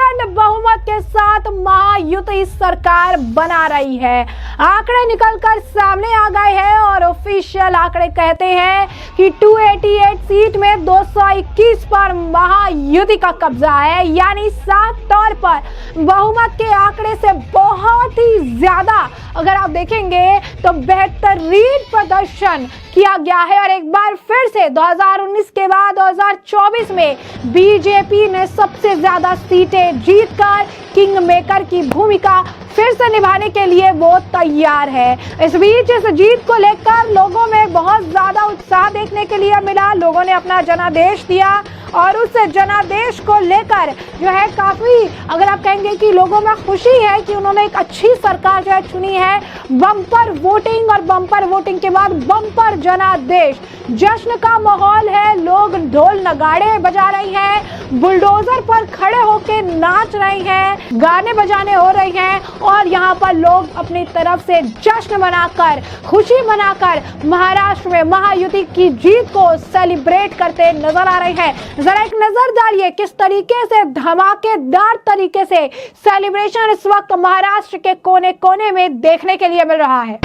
प्रचंड बहुमत के साथ महायुति सरकार बना रही है। आंकड़े निकलकर सामने आ गए हैं और ऑफिशियल आंकड़े कहते हैं कि 288 सीट में 221 पर महायुति का कब्जा है, यानी साफ तौर पर बहुमत के आंकड़े से बहुत ही ज्यादा अगर आप देखेंगे तो बेहतरीन प्रदर्शन किया गया है। और एक बार फिर से 2019 के बाद 2024 में बीजेपी ने सबसे ज्यादा सीटें जीतकर किंग मेकर की भूमिका फिर से निभाने के लिए वो तैयार है। इस बीच इस जीत को लेकर लोगों में बहुत ज्यादा उत्साह देखने के लिए मिला। लोगों ने अपना जनादेश दिया और उस जनादेश को लेकर जो है काफी अगर आप कहेंगे कि लोगों में खुशी है कि उन्होंने एक अच्छी सरकार जो है चुनी है। बम्पर वोटिंग और बम्पर वोटिंग के बाद बम्पर जनादेश, जश्न का माहौल है। लोग ढोल नगाड़े बजा रही हैं, बुलडोजर पर खड़े होकर नाच रही हैं, गाने बजाने हो रही हैं और यहाँ पर लोग अपनी तरफ से जश्न मनाकर, खुशी मनाकर महाराष्ट्र में महायुति की जीत को सेलिब्रेट करते नजर आ रहे हैं। जरा एक नजर डालिए किस तरीके से धमाकेदार तरीके से सेलिब्रेशन इस वक्त महाराष्ट्र के कोने कोने में देखने के लिए मिल रहा है।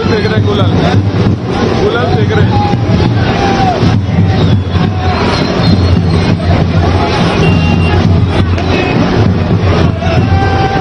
फेंक रहे, गुलाल फेंक रहे।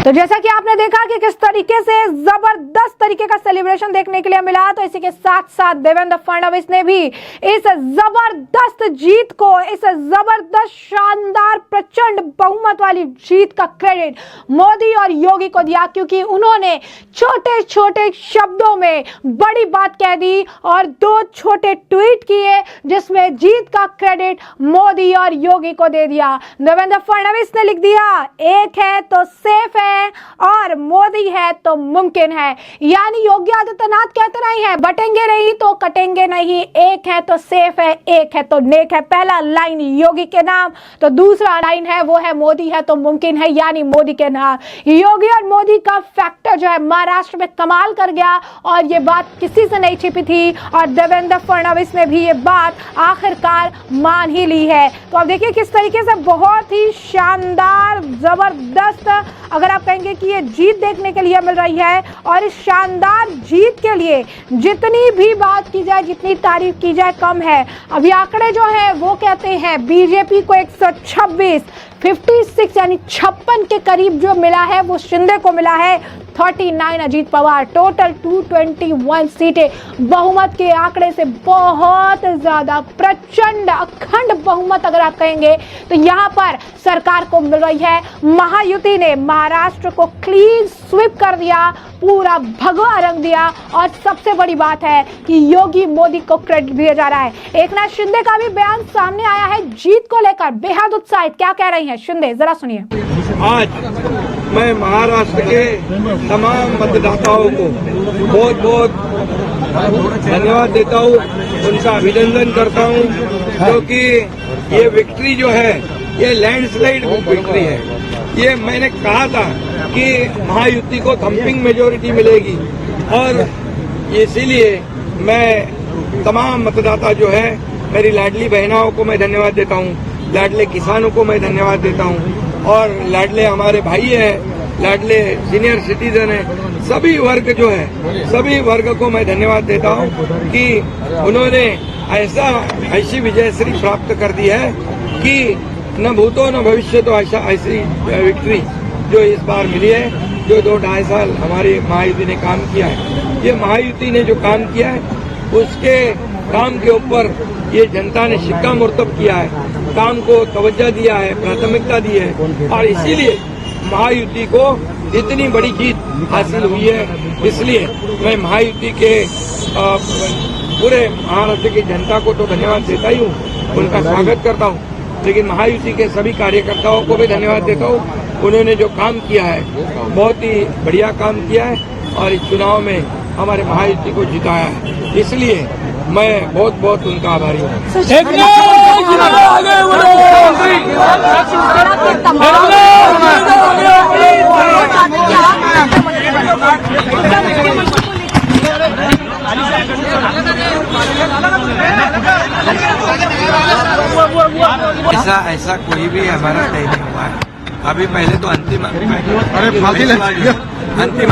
तो जैसा कि आपने देखा कि किस तरीके से जबरदस्त तरीके का सेलिब्रेशन देखने के लिए मिला, तो इसी के साथ साथ देवेंद्र फडणवीस ने भी इस जबरदस्त जीत को, इस जबरदस्त शानदार प्रचंड बहुमत वाली जीत का क्रेडिट मोदी और योगी को दिया, क्योंकि उन्होंने छोटे छोटे शब्दों में बड़ी बात कह दी और 2 छोटे ट्वीट किए जिसमें जीत का क्रेडिट मोदी और योगी को दे दिया। देवेंद्र फडणवीस ने लिख दिया, एक है तो सेफ है और मोदी है तो मुमकिन है। यानी योगी आदित्यनाथ कहते रहे हैं, बटेंगे नहीं तो कटेंगे नहीं, एक है तो सेफ है, एक है तो नेक है। पहला लाइन योगी के नाम, तो दूसरा लाइन है वो है मोदी है तो मुमकिन है, यानी मोदी के नाम। योगी और मोदी का फैक्टर जो है महाराष्ट्र में कमाल कर गया और ये बात किसी से नहीं छिपी थी और देवेंद्र फडणवीस ने भी ये बात आखिरकार मान ही ली है। तो अब देखिए किस तरीके से बहुत ही शानदार जबरदस्त, अगर आप कहेंगे कि ये जीत देखने के लिए मिल रही है। और इस शानदार जीत के लिए जितनी भी बात की जाए, जितनी तारीफ की जाए कम है। अभी आंकड़े जो है वो कहते हैं बीजेपी को 126 56 यानी 56 के करीब जो मिला है वो शिंदे को मिला है 39 अजीत पवार, टोटल 221 सीटें। बहुमत के आंकड़े से बहुत ज्यादा प्रचंड अखंड बहुमत अगर आप कहेंगे तो यहाँ पर सरकार को मिल रही है। महायुति ने महाराष्ट्र को क्लीन स्वीप कर दिया, पूरा भगवा रंग दिया और सबसे बड़ी बात है कि योगी मोदी को क्रेडिट दिया जा रहा है। एकनाथ शिंदे का भी बयान सामने आया है जीत को लेकर, बेहद उत्साहित। क्या कह रही हैं शिंदे, जरा सुनिए। आज मैं महाराष्ट्र के तमाम मतदाताओं को बहुत बहुत धन्यवाद देता हूँ, उनका अभिनंदन करता हूँ, क्योंकि ये विक्ट्री जो है ये लैंडस्लाइड विक्ट्री है। ये मैंने कहा था कि महायुति को थम्पिंग मेजोरिटी मिलेगी और इसीलिए मैं तमाम मतदाता जो है, मेरी लाडली बहनाओं को मैं धन्यवाद देता हूँ, लाडले किसानों को मैं धन्यवाद देता हूँ और लाडले हमारे भाई हैं, लाडले सीनियर सिटीजन हैं, सभी वर्ग जो है, सभी वर्ग को मैं धन्यवाद देता हूँ कि उन्होंने ऐसी विजयश्री प्राप्त कर दी है कि न भूतो न भविष्य तो ऐसी विक्ट्री जो इस बार मिली है, जो 2-2.5 साल हमारी महायुति ने काम किया है। ये महायुति ने जो काम किया है उसके काम के ऊपर ये जनता ने शिक्कामोर्तब किया है, काम को तवज्जो दिया है, प्राथमिकता दी है और इसीलिए महायुति को इतनी बड़ी जीत हासिल हुई है। इसलिए मैं महायुति के पूरे महाराष्ट्र की जनता को तो धन्यवाद देता ही हूँ, उनका स्वागत करता हूँ, लेकिन महायुति के सभी कार्यकर्ताओं को भी धन्यवाद देता हूँ। उन्होंने जो काम किया है बहुत ही बढ़िया काम किया है और इस चुनाव में हमारे महायुति को जिताया है, इसलिए मैं बहुत बहुत उनका आभारी हूँ। ऐसा कोई भी हमारा तय नहीं हुआ है अभी। पहले तो अंतिम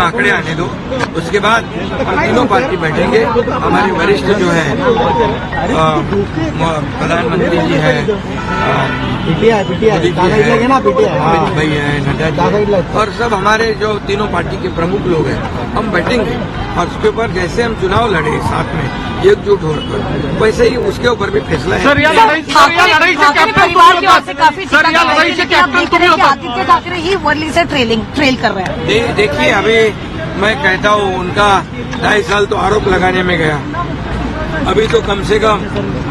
आंकड़े आने दो, उसके बाद हम तीनों पार्टी बैठेंगे। हमारे वरिष्ठ जो है प्रधानमंत्री जी है, मोदी भाई है, नड्डा जी और सब हमारे जो तीनों पार्टी के प्रमुख लोग हैं, हम बैठेंगे और उसके ऊपर जैसे हम चुनाव लड़े साथ में एकजुट होकर, वैसे ही उसके ऊपर भी फैसला है। आदित्य ठाकरे ही वर्ली से ट्रेल कर रहे हैं। देखिए अभी मैं कहता हूँ उनका 2.5 साल तो आरोप लगाने में गया, अभी तो कम से कम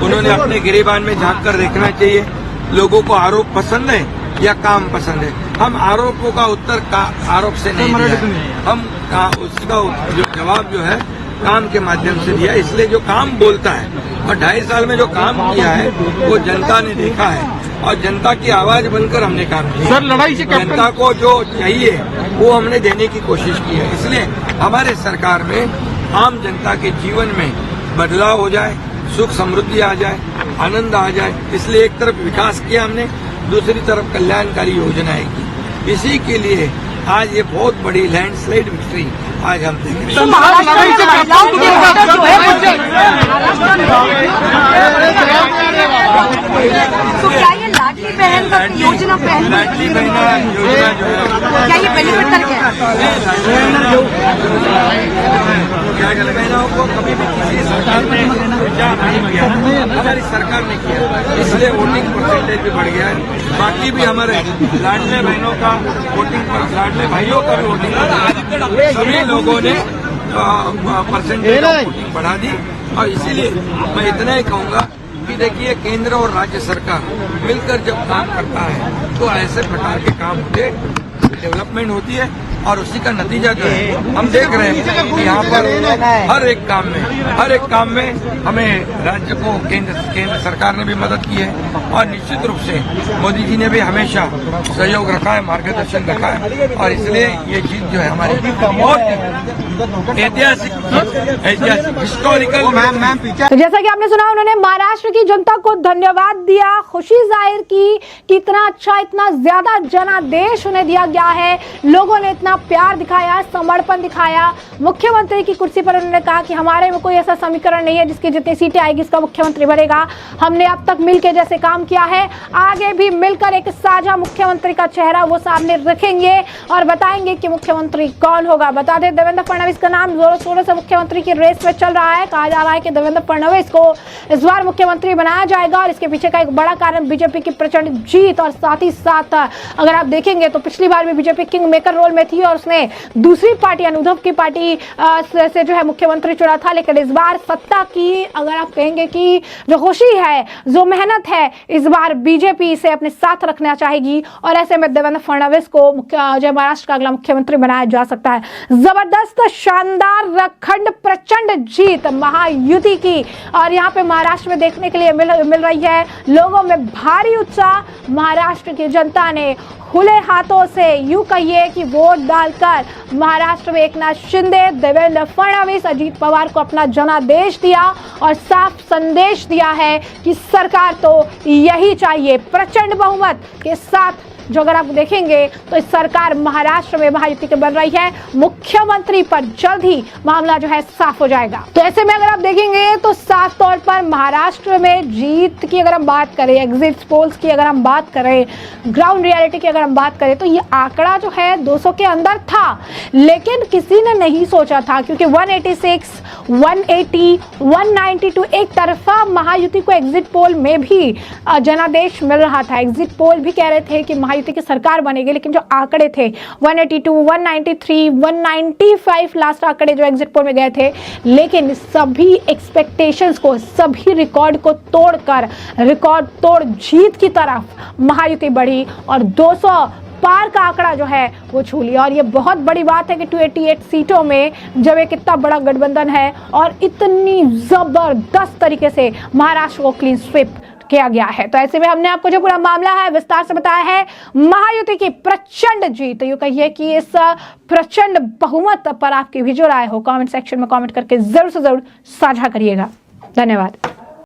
उन्होंने अपने गिरेबान में झांक कर देखना चाहिए। लोगों को आरोप पसंद है या काम पसंद है? हम आरोपों का उत्तर आरोप से नहीं दिया, हम उसका जो जवाब जो है काम के माध्यम से दिया। इसलिए जो काम बोलता है और 2.5 साल में जो काम किया है वो जनता ने देखा है और जनता की आवाज बनकर हमने काम किया। सर लड़ाई से जनता को जो चाहिए वो हमने देने की कोशिश की है। इसलिए हमारे सरकार में आम जनता के जीवन में बदलाव हो जाए, सुख समृद्धि आ जाए, आनंद आ जाए, इसलिए एक तरफ विकास किया हमने, दूसरी तरफ कल्याणकारी योजनाएं की। इसी के लिए आज ये बहुत बड़ी लैंडस्लाइड विक्ट्री आज हम देख रहे हैं। महिलाओं को कभी भी किसी सरकार ने विचार नहीं किया, हमारी सरकार ने किया, इसलिए वोटिंग परसेंटेज भी बढ़ गया है। बाकी भी हमारे लाडले बहनों का वोटिंग पर, लाडले भाइयों का भी वोटिंग पर, सभी लोगों ने परसेंटेज वोटिंग बढ़ा दी। और इसीलिए मैं इतना ही कहूँगा कि देखिए, केंद्र और राज्य सरकार मिलकर जब काम करता है तो ऐसे प्रकार के काम होते, डेवलपमेंट होती है और उसी का नतीजा जो है हम देख रहे हैं कि यहाँ पर हर एक काम में हमें राज्य को केंद्र सरकार ने भी मदद की है और निश्चित रूप से मोदी जी ने भी हमेशा सहयोग रखा है, मार्गदर्शन रखा है। और इसलिए ये जीत जो है हमारी बहुत ऐतिहासिक हिस्टोरिकल। तो जैसा कि आपने सुना, उन्होंने महाराष्ट्र की जनता को धन्यवाद दिया, खुशी जाहिर की कि इतना अच्छा, इतना ज्यादा जनादेश उन्हें दिया गया है, लोगों ने इतना प्यार दिखाया, समर्पण दिखाया। मुख्यमंत्री की कुर्सी पर उन्होंने कहा कि हमारे में कोई ऐसा समीकरण नहीं है जिसकी जितनी सीटें आएगी इसका मुख्यमंत्री बनेगा। हमने अब तक मिलकर जैसे काम किया है, आगे भी मिलकर एक साझा मुख्यमंत्री का चेहरा वो सामने रखेंगे और बताएंगे कि मुख्यमंत्री कौन होगा। बता दें, देवेंद्र फडणवीस का नाम जोरों शोरों से मुख्यमंत्री की रेस में चल रहा है। कहा जा रहा है कि देवेंद्र फडणवीस को इस बार मुख्यमंत्री बनाया जाएगा और इसके पीछे का एक बड़ा कारण बीजेपी की प्रचंड जीत और साथ ही साथ अगर आप देखेंगे तो पिछली बार भी बीजेपी किंग मेकर रोल में थी और उसने दूसरी पार्टी, अनुभव की पार्टी से जो है मुख्यमंत्री चुना था। लेकिन इस बार सत्ता की अगर आप कहेंगे कि जो खुशी है, जो मेहनत है, इस बार बीजेपी इसे अपने साथ रखना चाहेगी और ऐसे में देवेंद्र फडणवीस को जो महाराष्ट्र का अगला मुख्यमंत्री बनाया जा सकता है। जबरदस्त, शानदार, अखंड, प्रचंड जीत महायुति की और यहाँ पे महाराष्ट्र में देखने के लिए मिल रही है। लोगों में भारी उत्साह। महाराष्ट्र की जनता ने खुले हाथों से, यूं कहिए कि वोट डालकर महाराष्ट्र में एकनाथ शिंदे, देवेंद्र फडणवीस, अजीत पवार को अपना जनादेश दिया और साफ संदेश दिया है कि सरकार तो यही चाहिए। प्रचंड बहुमत के साथ जो अगर आप देखेंगे तो इस सरकार महाराष्ट्र में महायुति की बन रही है। मुख्यमंत्री पर जल्द ही मामला जो है साफ हो जाएगा। तो ऐसे में अगर आप देखेंगे तो साफ तौर पर महाराष्ट्र में जीत की अगर हम बात करें, एग्जिट पोल्स की अगर हम बात करें, ग्राउंड रियलिटी की अगर हम बात करें तो ये आंकड़ा जो है 200 के अंदर था, लेकिन किसी ने नहीं सोचा था क्योंकि 186, 180, 192 एक तरफा महायुति को एग्जिट पोल में भी जनादेश मिल रहा था। एग्जिट पोल भी कह रहे थे कि महायुति की सरकार बनेगी, लेकिन जो आंकड़े थे 182, 193, 195 लास्ट आंकड़े जो एग्जिट पोल में गए थे, लेकिन सभी एक्सपेक्टेशंस को, सभी रिकॉर्ड को तोड़कर रिकॉर्ड तोड़ जीत की तरफ महायुति बढ़ी और 200 पार का आंकड़ा जो है वो छू लिया। और ये बहुत बड़ी बात है कि 288 सीटों में जब एक इतना बड़ा गठबंधन है और इतनी जबरदस्त तरीके से महाराष्ट्र को क्लीन स्वीप किया गया है। तो ऐसे में हमने आपको जो पूरा मामला है विस्तार से बताया है। महायुति की प्रचंड जीत, यूं कहिए कि इस प्रचंड बहुमत पर आपकी भी जो राय हो कमेंट सेक्शन में कमेंट करके जरूर से जरूर साझा करिएगा। धन्यवाद।